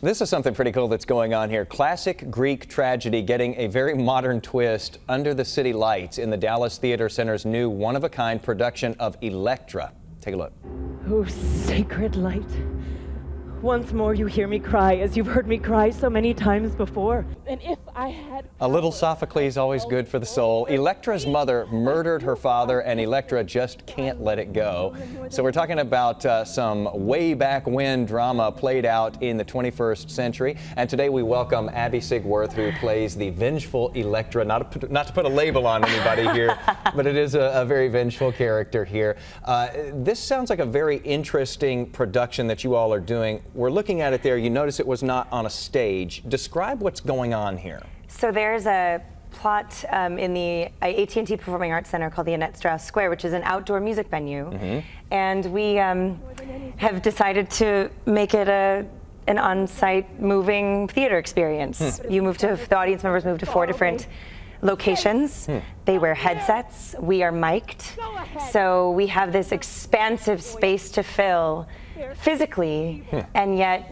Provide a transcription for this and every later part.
This is something pretty cool that's going on here. Classic Greek tragedy getting a very modern twist under the city lights in the Dallas Theater Center's new one-of-a-kind production of Electra. Take a look. Oh, sacred light. Once more you hear me cry as you've heard me cry so many times before. And if I had... A little Sophocles always good for the soul. Electra's mother murdered her father, and Electra just can't let it go. So we're talking about some way back when drama played out in the 21st century. And today we welcome Abby Sigworth, who plays the vengeful Electra. Not to put a label on anybody here, but it is a very vengeful character here. This sounds like a very interesting production that you all are doing. We're looking at it there. You notice it was not on a stage. Describe what's going on here. So there's a plot in the AT&T Performing Arts Center called the Annette Strauss Square, which is an outdoor music venue. And we have decided to make it an on-site moving theater experience. The audience members move to 4 different locations. They wear headsets. We are mic'd. So we have this expansive space to fill physically, and yet,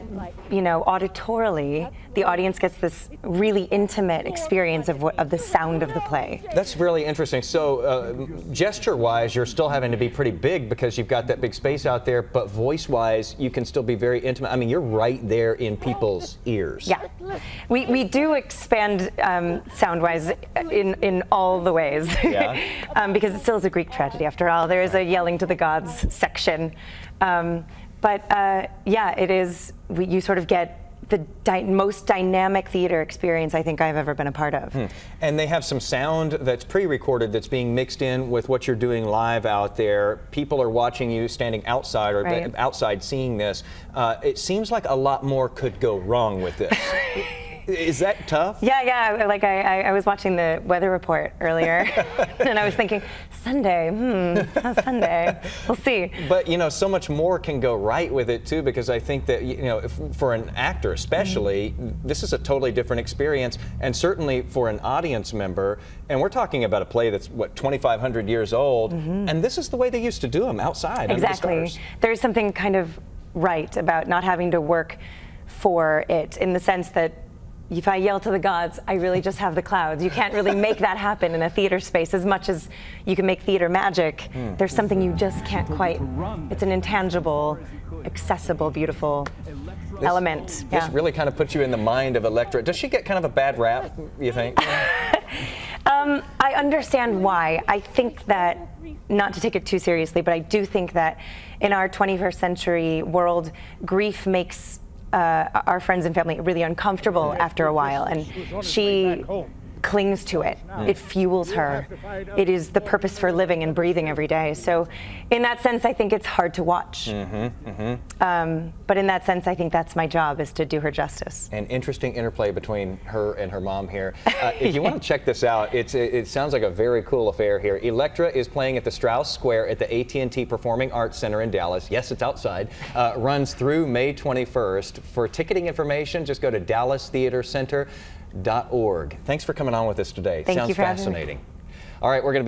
you know, auditorily, the audience gets this really intimate experience of the sound of the play. That's really interesting. So gesture-wise, you're still having to be pretty big because you've got that big space out there, but voice-wise, you can still be very intimate. I mean, you're right there in people's ears. Yeah. We do expand sound-wise in all the ways. Yeah. Because it still is a Greek tragedy, after all. There is a yelling to the gods section. But yeah, it is, you sort of get the most dynamic theater experience I think I've ever been a part of. And they have some sound that's pre-recorded that's being mixed in with what you're doing live out there. People are watching you standing outside or outside seeing this. It seems like a lot more could go wrong with this. Is that tough? Yeah. Like I was watching the weather report earlier, and I was thinking, Sunday, how's Sunday? We'll see. But you know, so much more can go right with it too, because I think that, you know, for an actor especially, this is a totally different experience, and certainly for an audience member. And we're talking about a play that's what, 2,500 years old, and this is the way they used to do them outside. Exactly. Under the stars. There's something kind of right about not having to work for it, in the sense that if I yell to the gods, I really just have the clouds. You can't really make that happen in a theater space as much as you can make theater magic. There's something you just can't quite, it's an intangible, accessible, beautiful element. This really kind of puts you in the mind of Electra. Does she get kind of a bad rap, you think? I understand why. I think that, not to take it too seriously, but I do think that in our 21st century world, grief makes our friends and family really uncomfortable after a while, and she clings to it. It fuels her. It is the purpose for living and breathing every day. So in that sense, I think it's hard to watch. But in that sense, I think that's my job, is to do her justice. An interesting interplay between her and her mom here. If you want to check this out, it sounds like a very cool affair here. Electra is playing at the Strauss Square at the AT&T Performing Arts Center in Dallas. Yes, it's outside. Runs through May 21st. For ticketing information, just go to dallastheatercenter.org. Thanks for coming on with us today. Thank you for Sounds fascinating. All right, we're going to be